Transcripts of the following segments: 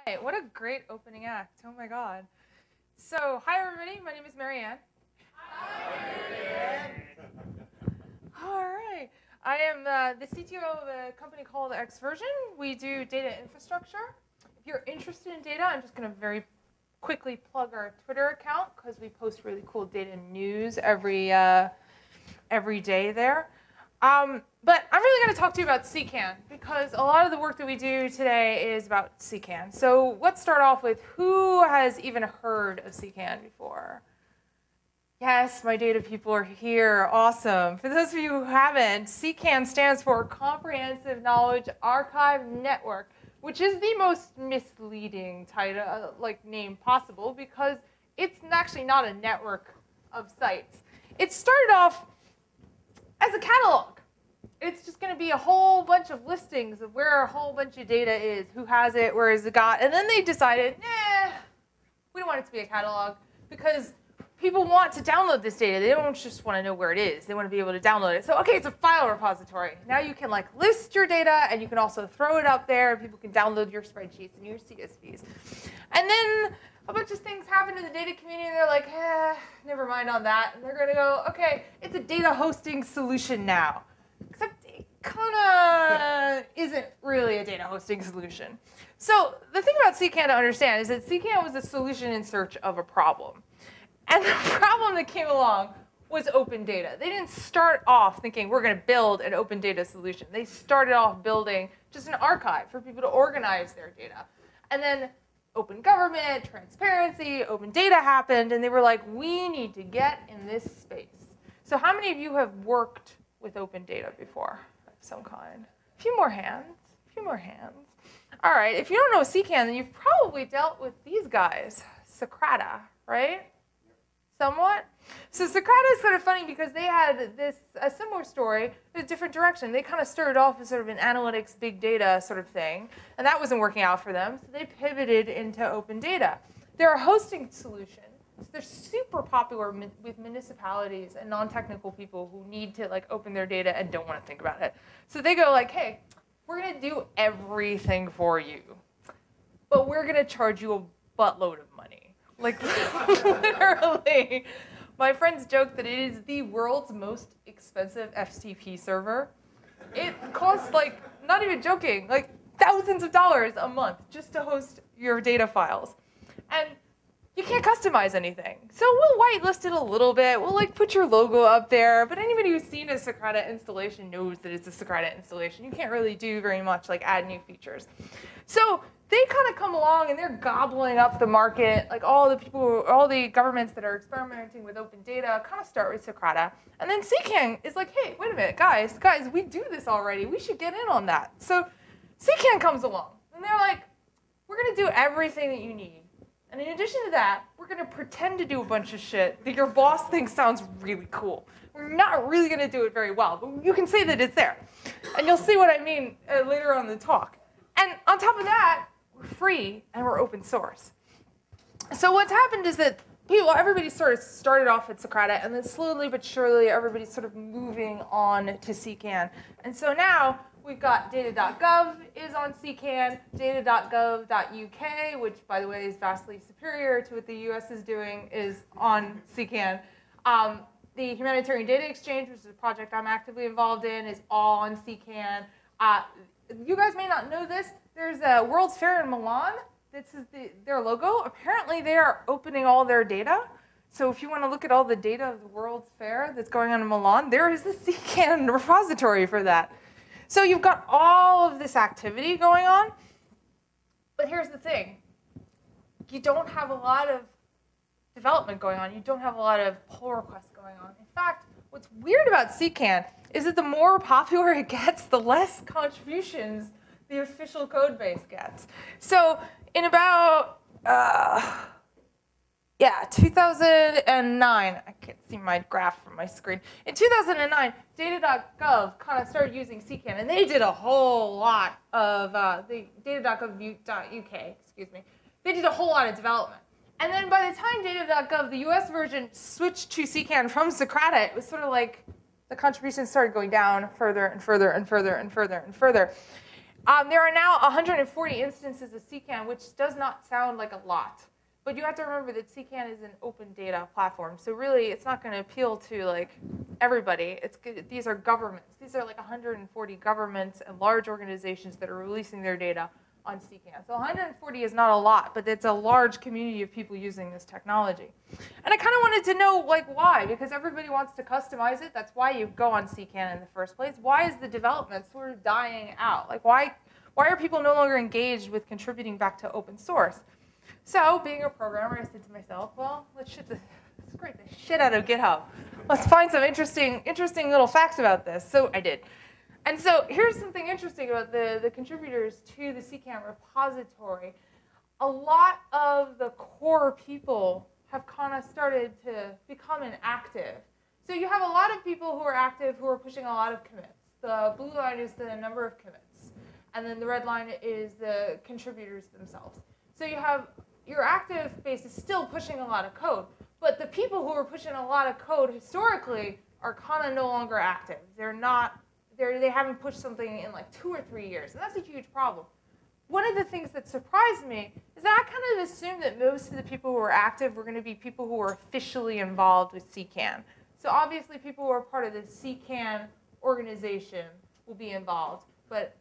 right, what a great opening act. Oh my God. So, hi everybody, my name is Marianne. Hi, Marianne. All right. I am the CTO of a company called Xversion. We do data infrastructure. If you're interested in data, I'm just going to very quickly plug our Twitter account because we post really cool data news every day there. But I'm really going to talk to you about CKAN because a lot of the work that we do today is about CKAN. So let's start off with who has even heard of CKAN before? Yes, my data people are here. Awesome. For those of you who haven't, CKAN stands for Comprehensive Knowledge Archive Network, which is the most misleading title, name possible because it's actually not a network of sites. It started off as a catalog. It's just going to be a whole bunch of listings of where a whole bunch of data is, who has it, where is it got, and then they decided, nah, we don't want it to be a catalog because people want to download this data. They don't just want to know where it is. They want to be able to download it. So, okay, it's a file repository. Now you can list your data, and you can also throw it up there, and people can download your spreadsheets and your CSVs. And then a bunch of things happen in the data community, and they're like, never mind on that. And they're going to go, okay, it's a data hosting solution now. Except it kind of isn't really a data hosting solution. So the thing about CKAN to understand is that CKAN was a solution in search of a problem. And the problem that came along was open data. They didn't start off thinking we're going to build an open data solution. They started off building just an archive for people to organize their data. And then open government, transparency, open data happened, and they were like, we need to get in this space. So how many of you have worked with open data before of some kind? A few more hands, a few more hands. All right, if you don't know CKAN, then you've probably dealt with these guys, Socrata, right? Somewhat. So Socrata is kind of funny because they had a similar story in a different direction. They kind of started off as sort of an analytics, big data sort of thing, and that wasn't working out for them, so they pivoted into open data. They're a hosting solution. So they're super popular with municipalities and non-technical people who need to open their data and don't want to think about it. So they go hey, we're going to do everything for you, but we're going to charge you a buttload of money. Literally. My friends joke that it is the world's most expensive FTP server. It costs not even joking, thousands of dollars a month just to host your data files. And you can't customize anything. So we'll whitelist it a little bit. We'll put your logo up there. But anybody who's seen a Socrata installation knows that it's a Socrata installation. You can't really do very much add new features. So they kind of come along and they're gobbling up the market. All the governments that are experimenting with open data kind of start with Socrata. And then CKAN is hey, wait a minute, guys, we do this already. We should get in on that. So CKAN comes along and they're like, we're going to do everything that you need. And in addition to that, we're going to pretend to do a bunch of shit that your boss thinks sounds really cool. We're not really going to do it very well, but you can say that it's there. And you'll see what I mean later on in the talk. And on top of that, we're free and we're open source. So what's happened is that everybody started off at Socrata, and then slowly but surely everybody's sort of moving on to CKAN. And so now we've got data.gov is on CKAN, data.gov.uk, which, by the way, is vastly superior to what the US is doing, is on CKAN. The Humanitarian Data Exchange, which is a project I'm actively involved in, is all on CKAN. You guys may not know this. There's a World's Fair in Milan. This is their logo. Apparently, they are opening all their data. So if you want to look at all the data of the World's Fair that's going on in Milan, there is the CKAN repository for that. So you've got all of this activity going on, but here's the thing. You don't have a lot of development going on. You don't have a lot of pull requests going on. In fact, what's weird about CKAN is that the more popular it gets, the less contributions the official code base gets. So in about 2009, I can't see my graph from my screen. In 2009, data.gov kind of started using CKAN, and they did a whole lot of, the data.gov.uk, excuse me, they did a whole lot of development. And then by the time data.gov, the US version, switched to CKAN from Socrata, it was sort of the contributions started going down further and further and further and further and further. There are now 140 instances of CKAN, which does not sound like a lot. But you have to remember that CKAN is an open data platform. So really, it's not going to appeal to like everybody. These are governments. These are like 140 governments and large organizations that are releasing their data on CKAN. So 140 is not a lot, but it's a large community of people using this technology. And I kind of wanted to know like why, because everybody wants to customize it. That's why you go on CKAN in the first place. Why is the development sort of dying out? Like why are people no longer engaged with contributing back to open source? So being a programmer, I said to myself, well, let's scrape the shit out of GitHub. Let's find some interesting little facts about this. So I did. And so here's something interesting about the contributors to the CKAN repository. A lot of the core people have kind of started to become inactive. So you have a lot of people who are active who are pushing a lot of commits. The blue line is the number of commits. And then the red line is the contributors themselves. So you have your active base is still pushing a lot of code. But the people who are pushing a lot of code historically are kind of no longer active. They haven't pushed something in like 2 or 3 years, and that's a huge problem. One of the things that surprised me is that I kind of assumed that most of the people who were active were going to be people who were officially involved with CKAN. So obviously people who are part of the CKAN organization will be involved, but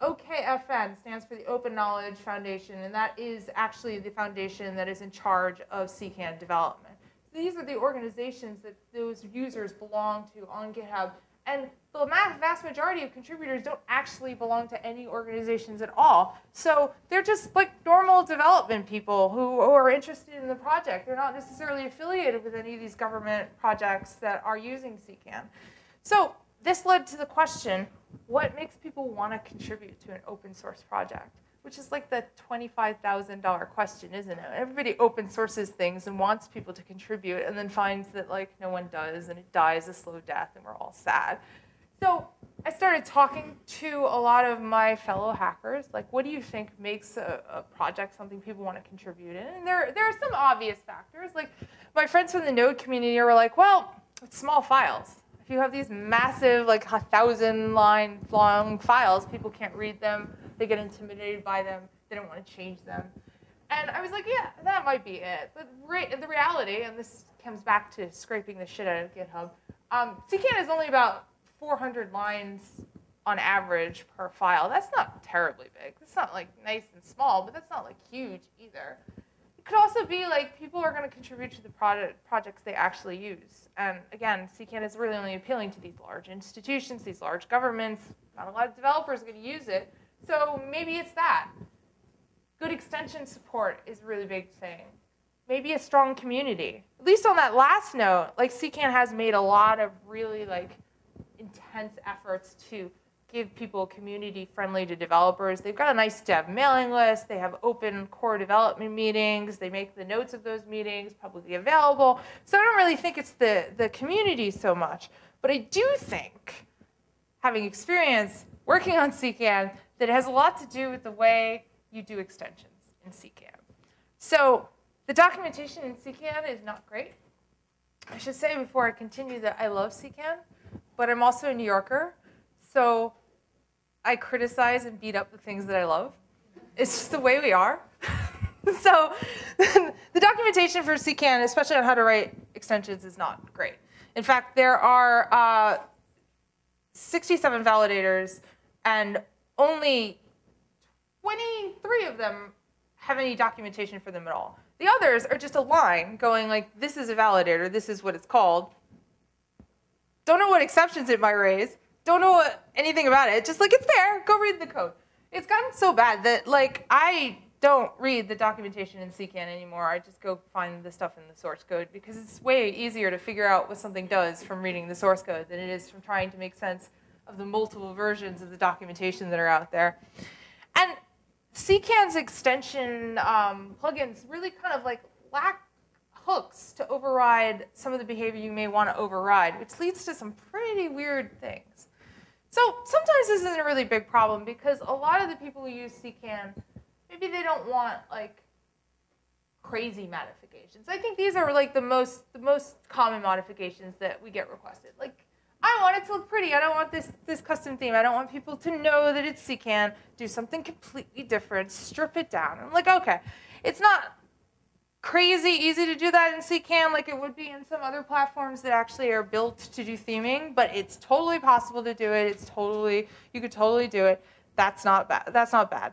OKFN stands for the Open Knowledge Foundation, and that is actually the foundation that is in charge of CKAN development. So these are the organizations that those users belong to on GitHub. And the vast majority of contributors don't actually belong to any organizations at all. So they're just like normal development people who are interested in the project. They're not necessarily affiliated with any of these government projects that are using CKAN. So this led to the question, what makes people want to contribute to an open source project? Which is like the $25,000 question, isn't it? Everybody open sources things and wants people to contribute and then finds that like no one does and it dies a slow death and we're all sad. So I started talking to a lot of my fellow hackers, like what do you think makes a project something people want to contribute in? And there are some obvious factors. Like my friends from the Node community were like, well, it's small files. If you have these massive, like 1,000-line long files, people can't read them. They get intimidated by them. They don't want to change them. And I was like, yeah, that might be it. But the reality, and this comes back to scraping the shit out of GitHub, CKAN is only about 400 lines on average per file. That's not terribly big. It's not like nice and small, but that's not like huge either. It could also be like people are going to contribute to the projects they actually use. And again, CKAN is really only appealing to these large institutions, these large governments. Not a lot of developers are going to use it. So maybe it's that. Good extension support is a really big thing. Maybe a strong community. At least on that last note, like CKAN has made a lot of really like intense efforts to give people community friendly to developers. They've got a nice dev mailing list. They have open core development meetings. They make the notes of those meetings publicly available. So I don't really think it's the community so much. But I do think, having experience working on CKAN, that it has a lot to do with the way you do extensions in CKAN. So the documentation in CKAN is not great. I should say before I continue that I love CKAN, but I'm also a New Yorker. So I criticize and beat up the things that I love. It's just the way we are. So the documentation for CKAN, especially on how to write extensions, is not great. In fact, there are 67 validators, and only 23 of them have any documentation for them at all. The others are just a line going like, this is a validator, this is what it's called. Don't know what exceptions it might raise. Don't know anything about it. Just like, it's there, go read the code. It's gotten so bad that like I don't read the documentation in CKAN anymore. I just go find the stuff in the source code because it's way easier to figure out what something does from reading the source code than it is from trying to make sense of the multiple versions of the documentation that are out there. And CKAN's extension plugins really kind of like lack hooks to override some of the behavior you may want to override, which leads to some pretty weird things. So sometimes this isn't a really big problem because a lot of the people who use CKAN, maybe they don't want like crazy modifications. I think these are like the most common modifications that we get requested. Like I want it to look pretty. I don't want this custom theme. I don't want people to know that it's CKAN. Do something completely different. Strip it down. I'm like, okay. It's not crazy easy to do that in CKAN like it would be in some other platforms that actually are built to do theming, but it's totally possible to do it. You could totally do it. That's not bad. That's not bad.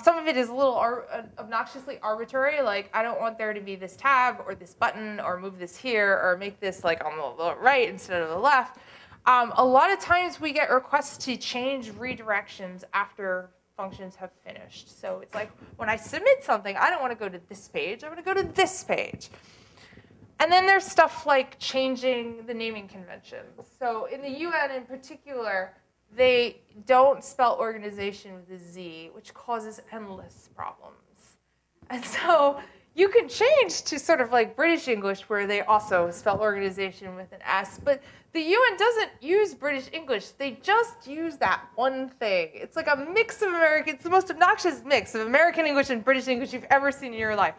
Some of it is a little obnoxiously arbitrary, like I don't want there to be this tab or this button or move this here or make this like on the right instead of the left. A lot of times we get requests to change redirections after functions have finished. So it's like when I submit something, I don't want to go to this page, I want to go to this page. And then there's stuff like changing the naming conventions. So in the UN in particular, they don't spell organization with a Z, which causes endless problems. And so you can change to sort of like British English, where they also spell organization with an S. But the UN doesn't use British English. They just use that one thing. It's like a mix of American. It's the most obnoxious mix of American English and British English you've ever seen in your life.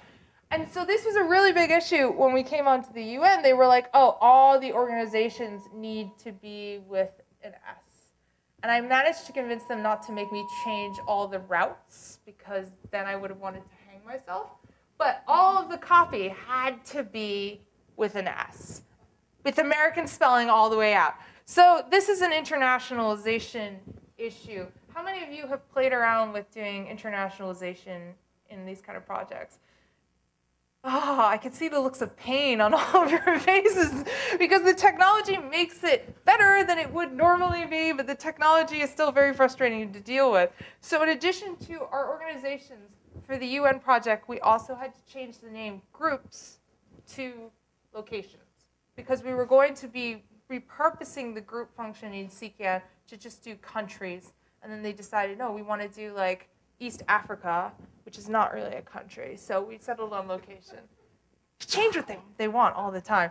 And so this was a really big issue when we came onto the UN. They were like, oh, all the organizations need to be with an S. And I managed to convince them not to make me change all the routes, because then I would have wanted to hang myself. But all of the copy had to be with an S, with American spelling all the way out. So this is an internationalization issue. How many of you have played around with doing internationalization in these kind of projects? Oh, I can see the looks of pain on all of your faces, because the technology makes it better than it would normally be, but the technology is still very frustrating to deal with. So in addition to our organizations, for the UN project, we also had to change the name groups to locations, because we were going to be repurposing the group function in CKAN to just do countries. And then they decided, no, we want to do like East Africa, which is not really a country. So we settled on location. Change what they want all the time.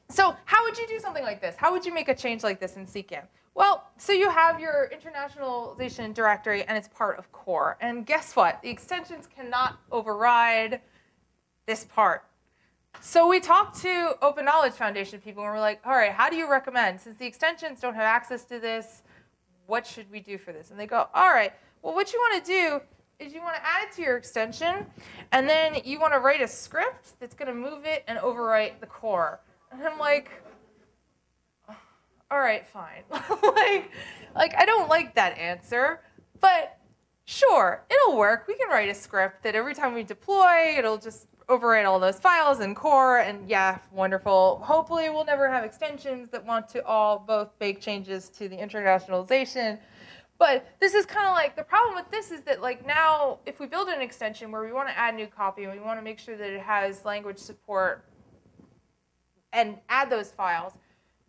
So how would you do something like this? How would you make a change like this in CKAN? Well, so you have your internationalization directory, and it's part of core. And guess what? The extensions cannot override this part. So we talked to Open Knowledge Foundation people, and we're like, all right, how do you recommend? Since the extensions don't have access to this, what should we do for this? And they go, all right, well, what you want to do is you want to add it to your extension, and then you want to write a script that's going to move it and overwrite the core. And I'm like, all right, fine. like I don't like that answer, but sure, it'll work. We can write a script that every time we deploy, it'll just overwrite all those files in core, and yeah, wonderful. Hopefully we'll never have extensions that want to all both make changes to the internationalization. But this is kind of like, the problem with this is that like now, if we build an extension where we want to add new copy and we want to make sure that it has language support and add those files,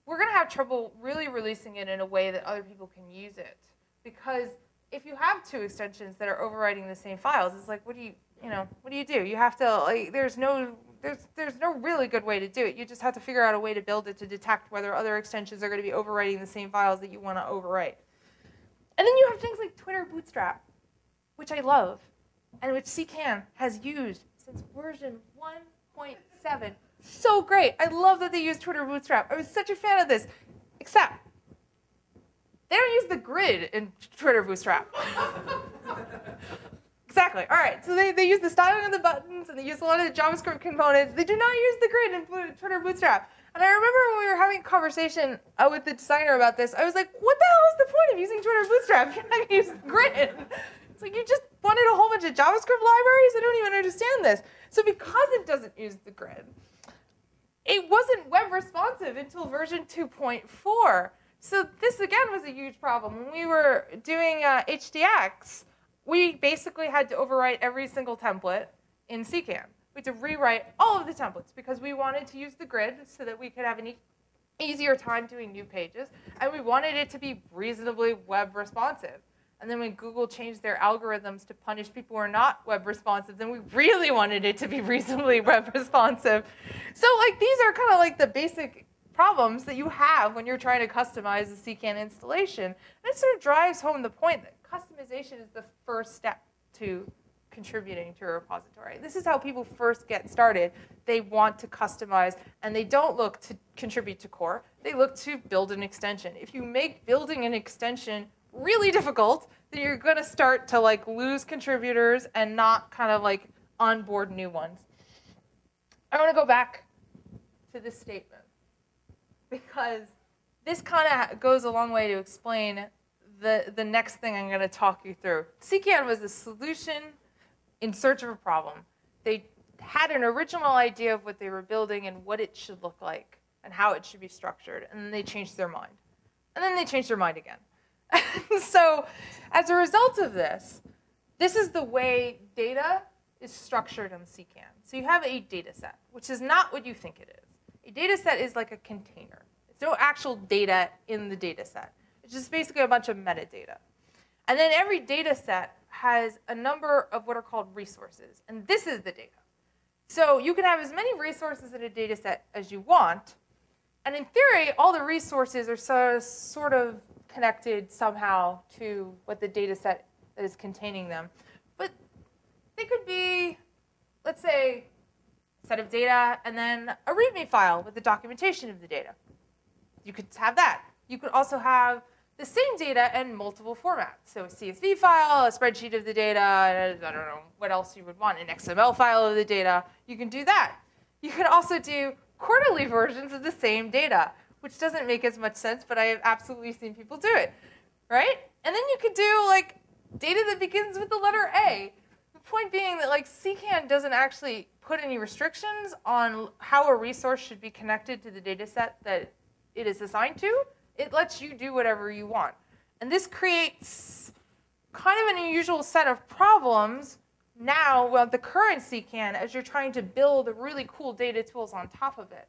we're going to have trouble really releasing it in a way that other people can use it. Because if you have two extensions that are overwriting the same files, it's like, what do you do? You have to, like, there's no really good way to do it. You just have to figure out a way to build it to detect whether other extensions are going to be overwriting the same files that you want to overwrite. And then you have things like Twitter Bootstrap, which I love, and which CKAN has used since version 1.7. So great. I love that they use Twitter Bootstrap. I was such a fan of this, except they don't use the grid in Twitter Bootstrap. Exactly. All right. So they use the styling of the buttons, and they use a lot of the JavaScript components. They do not use the grid in Twitter Bootstrap. And I remember when we were having a conversation with the designer about this, I was like, what the hell is the point of using Twitter Bootstrap? You're not going to use the grid. It's like you just wanted a whole bunch of JavaScript libraries? I don't even understand this. So because it doesn't use the grid, it wasn't web responsive until version 2.4. So this, again, was a huge problem. When we were doing HDX, we basically had to overwrite every single template in CKAN. We had to rewrite all of the templates because we wanted to use the grid so that we could have an easier time doing new pages, and we wanted it to be reasonably web responsive. And then when Google changed their algorithms to punish people who are not web responsive, then we really wanted it to be reasonably web responsive. So like these are kind of like the basic problems that you have when you're trying to customize the CKAN installation. And it sort of drives home the point that customization is the first step to contributing to a repository. This is how people first get started. They want to customize, and they don't look to contribute to core. They they look to build an extension. If you make building an extension really difficult, then you're going to start to like lose contributors and not kind of like onboard new ones. I want to go back to this statement because this kind of goes a long way to explain the next thing I'm going to talk you through. CKAN was a solution in search of a problem. They had an original idea of what they were building and what it should look like and how it should be structured, and then they changed their mind. And then they changed their mind again. So as a result of this, this is the way data is structured in CKAN. So you have a data set, which is not what you think it is. A data set is like a container. There's no actual data in the data set. It's just basically a bunch of metadata. And then every data set has a number of what are called resources. And this is the data. So you can have as many resources in a data set as you want. And in theory, all the resources are sort of connected somehow to what the data set is containing them. But they could be, let's say, a set of data and then a README file with the documentation of the data. You could have that. You could also have the same data in multiple formats. So a CSV file, a spreadsheet of the data, I don't know what else you would want, an XML file of the data. You can do that. You could also do quarterly versions of the same data, which doesn't make as much sense, but I have absolutely seen people do it, right? And then you could do like data that begins with the letter A. The point being that like CKAN doesn't actually put any restrictions on how a resource should be connected to the data set that it is assigned to. It lets you do whatever you want. And this creates kind of an unusual set of problems now with the current CKAN as you're trying to build really cool data tools on top of it.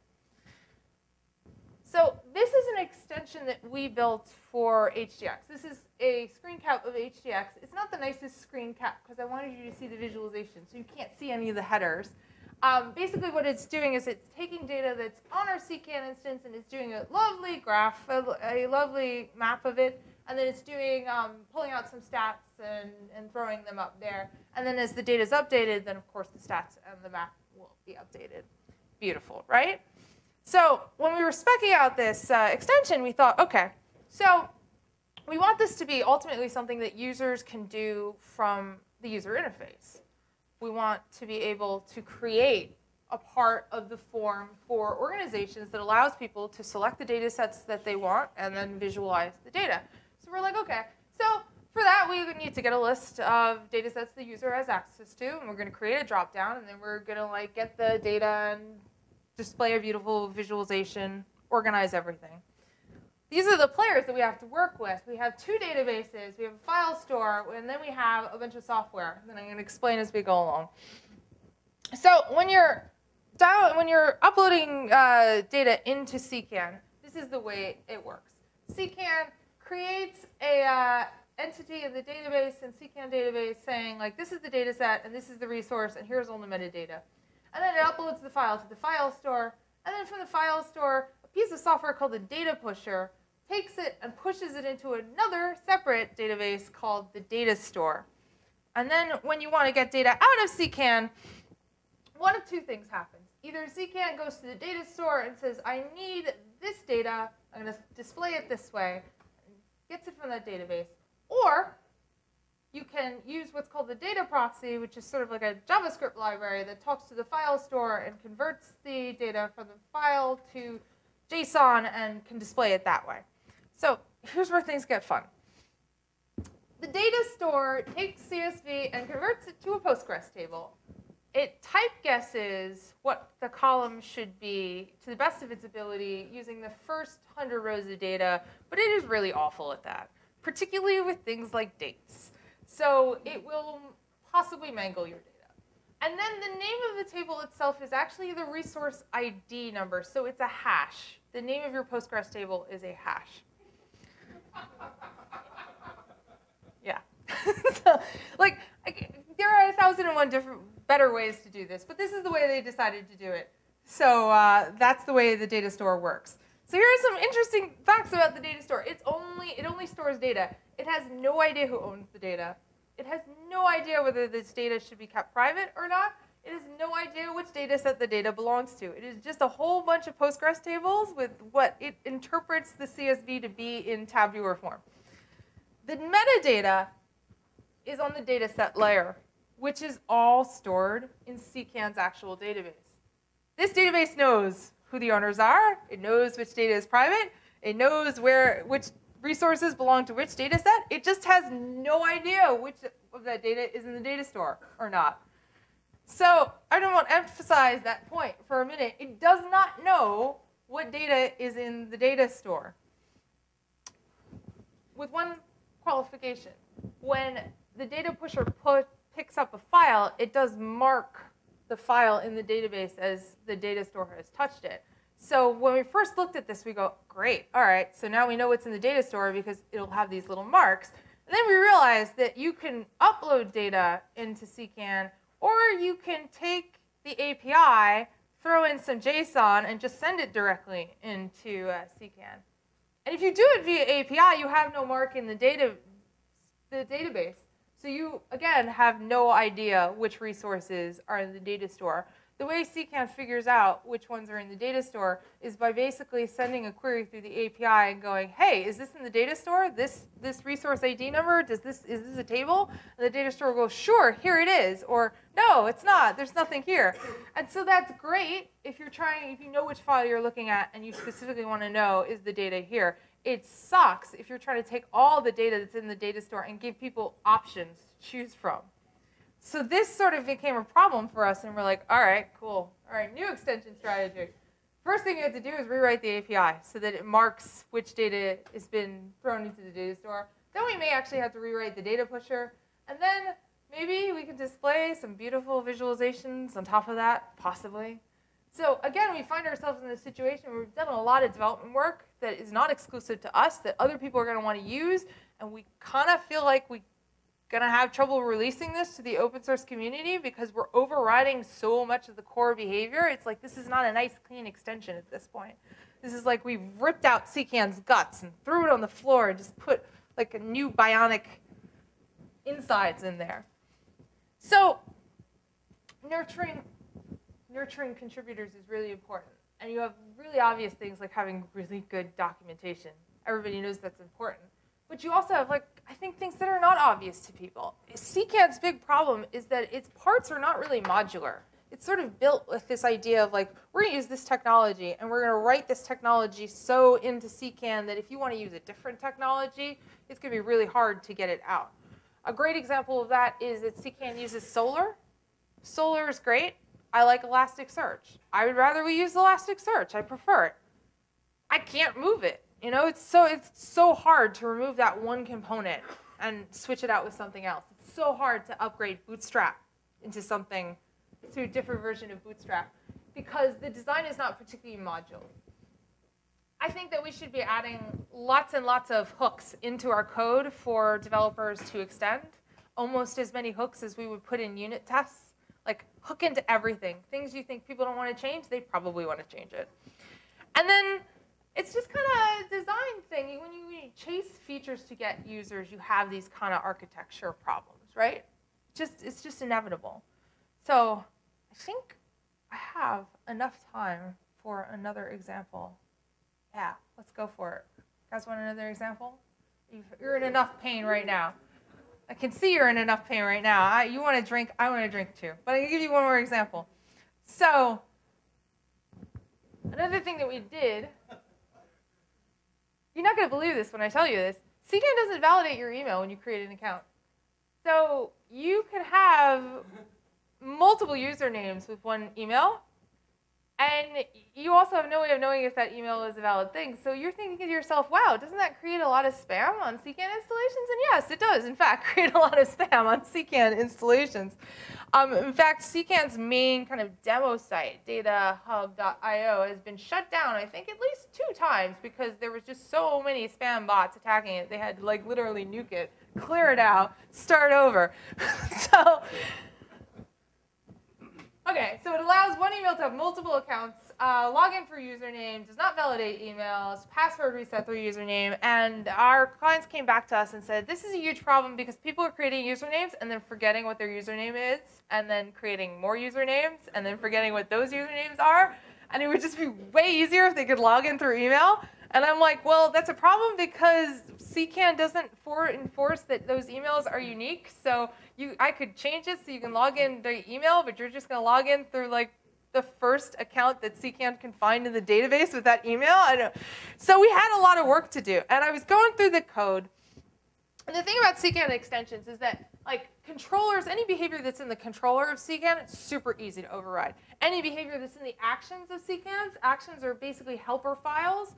So this is an extension that we built for HDX. This is a screen cap of HDX. It's not the nicest screen cap because I wanted you to see the visualization, so you can't see any of the headers. Basically what it's doing is it's taking data that's on our CKAN instance and it's doing a lovely graph, a lovely map of it, and then it's doing pulling out some stats and throwing them up there. And then as the data is updated, then of course the stats and the map will be updated. Beautiful, right? So when we were speccing out this extension, we thought, okay, so we want this to be ultimately something that users can do from the user interface. We want to be able to create a part of the form for organizations that allows people to select the data sets that they want and then visualize the data. So we're like, okay, so for that we need to get a list of data sets the user has access to, and we're going to create a drop-down, and then we're going to like get the data and display a beautiful visualization, organize everything. These are the players that we have to work with. We have two databases, we have a file store, and then we have a bunch of software that I'm going to explain as we go along. So when you're uploading data into CKAN, this is the way it works. CKAN creates a entity in the database and CKAN database saying, like, this is the data set, and this is the resource, and here's all the metadata. And then it uploads the file to the file store, and then from the file store, a piece of software called the data pusher takes it and pushes it into another separate database called the Datastore. And then when you want to get data out of CKAN, one of two things happens. Either CKAN goes to the Datastore and says, I need this data, I'm going to display it this way, and gets it from that database. Or you can use what's called the data proxy, which is sort of like a JavaScript library that talks to the file store and converts the data from the file to JSON and can display it that way. So here's where things get fun. The data store takes CSV and converts it to a Postgres table. It type guesses what the column should be to the best of its ability using the first 100 rows of data, but it is really awful at that, particularly with things like dates. So it will possibly mangle your data. And then the name of the table itself is actually the resource ID number, so it's a hash. The name of your Postgres table is a hash. Yeah. So, like, there are 1,001 different better ways to do this, but this is the way they decided to do it. So that's the way the data store works. So here are some interesting facts about the data store. It only stores data. It has no idea who owns the data. It has no idea whether this data should be kept private or not. It has no idea which data set the data belongs to. It is just a whole bunch of Postgres tables with what it interprets the CSV to be in tabular form. The metadata is on the data set layer, which is all stored in CKAN's actual database. This database knows who the owners are. It knows which data is private. It knows which resources belong to which data set. It just has no idea which of that data is in the data store or not. So I don't want to emphasize that point for a minute. It does not know what data is in the data store. With one qualification. When the data pusher picks up a file, it does mark the file in the database as the data store has touched it. So when we first looked at this, we go, great, all right, so now we know what's in the data store because it'll have these little marks. And then we realized that you can upload data into CKAN, or you can take the API, throw in some JSON, and just send it directly into CKAN. And if you do it via API, you have no mark in the database. So you, again, have no idea which resources are in the data store. The way CKAN figures out which ones are in the data store is by basically sending a query through the API and going, hey, is this in the data store? This resource ID number, is this a table? And the data store goes, sure, here it is. Or, no, it's not. There's nothing here. And so that's great if you know which file you're looking at and you specifically want to know, is the data here? It sucks if you're trying to take all the data that's in the data store and give people options to choose from. So this sort of became a problem for us, and we're like, all right, cool. All right, new extension strategy. First thing you have to do is rewrite the API so that it marks which data has been thrown into the data store. Then we may actually have to rewrite the data pusher. And then maybe we can display some beautiful visualizations on top of that, possibly. So again, we find ourselves in this situation where we've done a lot of development work that is not exclusive to us, that other people are going to want to use, and we kind of feel like we're going to have trouble releasing this to the open source community because we're overriding so much of the core behavior. It's like this is not a nice, clean extension at this point. This is like we've ripped out CKAN's guts and threw it on the floor and just put like a new bionic insides in there. So nurturing contributors is really important. And you have really obvious things like having really good documentation. Everybody knows that's important. But you also have, like, I think, things that are not obvious to people. CKAN's big problem is that its parts are not really modular. It's sort of built with this idea of, like, we're going to use this technology, and we're going to write this technology so into CKAN that if you want to use a different technology, it's going to be really hard to get it out. A great example of that is that CKAN uses Solr. Solr is great. I like Elasticsearch. I would rather we use Elasticsearch. I prefer it. I can't move it. You know, it's so hard to remove that one component and switch it out with something else. It's so hard to upgrade Bootstrap into a different version of Bootstrap because the design is not particularly modular. I think that we should be adding lots and lots of hooks into our code for developers to extend, almost as many hooks as we would put in unit tests. Like, hook into everything. Things you think people don't want to change, they probably want to change it. And then it's just kind of a design thing. When you chase features to get users, you have these kind of architecture problems, right? It's just inevitable. So I think I have enough time for another example. Yeah, let's go for it. You guys want another example? You're in enough pain right now. I can see you're in enough pain right now. You want to drink, I want to drink too. But I can give you one more example. So another thing that we did, you're not going to believe this when I tell you this, CKAN doesn't validate your email when you create an account. So you could have multiple usernames with one email, and you also have no way of knowing if that email is a valid thing. So you're thinking to yourself, wow, doesn't that create a lot of spam on CKAN installations? And yes, it does, in fact, create a lot of spam on CKAN installations. In fact, CKAN's main kind of demo site, datahub.io, has been shut down, I think, at least 2 times because there was just so many spam bots attacking it. They had to, like, literally nuke it, clear it out, start over. Okay, so it allows one email to have multiple accounts. login for username, does not validate emails, password reset through username, and our clients came back to us and said, this is a huge problem because people are creating usernames and then forgetting what their username is, and then creating more usernames, and then forgetting what those usernames are, and it would just be way easier if they could log in through email. And I'm like, well, that's a problem because CKAN doesn't enforce that those emails are unique, so I could change it so you can log in the email, but you're just going to log in through like the first account that CKAN can find in the database with that email. So we had a lot of work to do, and I was going through the code. And the thing about CKAN extensions is that, like, controllers, any behavior that's in the controller of CKAN, it's super easy to override. Any behavior that's in the actions of CKANs, actions are basically helper files.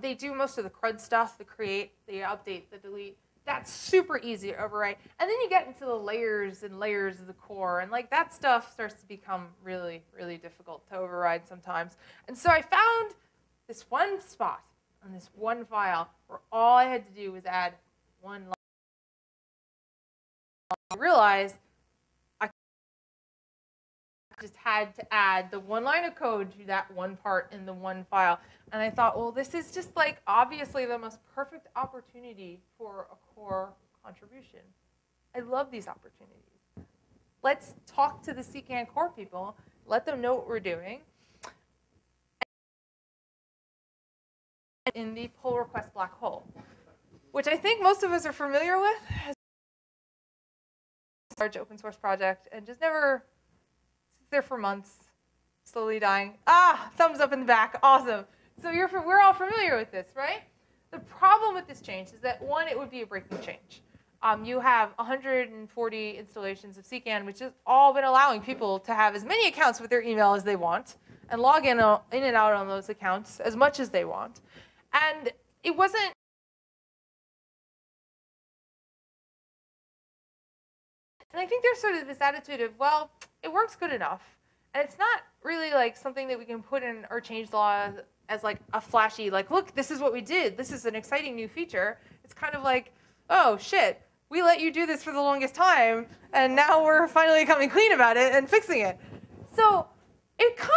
They do most of the CRUD stuff, the create, the update, the delete. That's super easy to overwrite. And then you get into the layers and layers of the core, and like that stuff starts to become really, really difficult to override sometimes. And so I found this one spot on this one file where all I had to do was add one line. I realized I just had to add the one line of code to that one part in the one file. And I thought, well, this is just like obviously the most perfect opportunity for a core contribution. I love these opportunities. Let's talk to the CKAN core people, let them know what we're doing. In the pull request black hole, which I think most of us are familiar with. It's a large open source project and just never sits there for months, slowly dying. Ah, thumbs up in the back, awesome. So we're all familiar with this, right? The problem with this change is that, one, it would be a breaking change. You have 140 installations of CKAN, which has all been allowing people to have as many accounts with their email as they want and log in and out on those accounts as much as they want. And it wasn't and I think there's sort of this attitude of, well, it works good enough. And it's not really like something that we can put in our change law as like a flashy, like, look, this is what we did. This is an exciting new feature. It's kind of like, oh, shit, we let you do this for the longest time, and now we're finally coming clean about it and fixing it. So it kind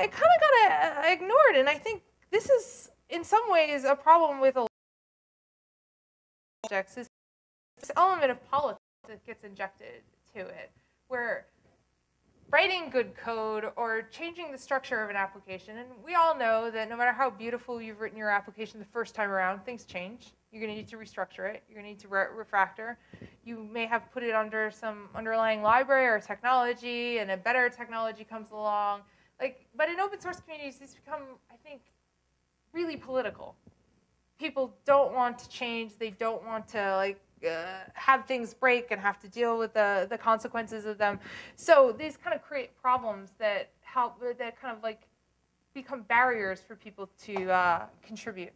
of got ignored, and I think this is, in some ways, a problem with a lot of projects, is this element of politics that gets injected to it, where writing good code or changing the structure of an application, and we all know that no matter how beautiful you've written your application the first time around, things change. You're going to need to restructure it. You're going to need to refactor. You may have put it under some underlying library or technology, and a better technology comes along. But in open source communities, these become, I think, really political. People don't want to change. They don't want to have things break and have to deal with the consequences of them. So these kind of create problems that become barriers for people to contribute.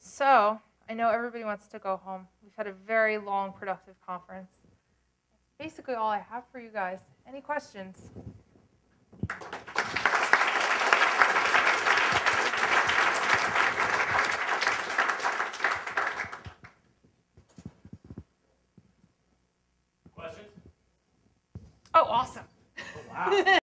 So I know everybody wants to go home. We've had a very long, productive conference. That's basically all I have for you guys. Any questions? Questions? Oh, awesome. Oh, wow.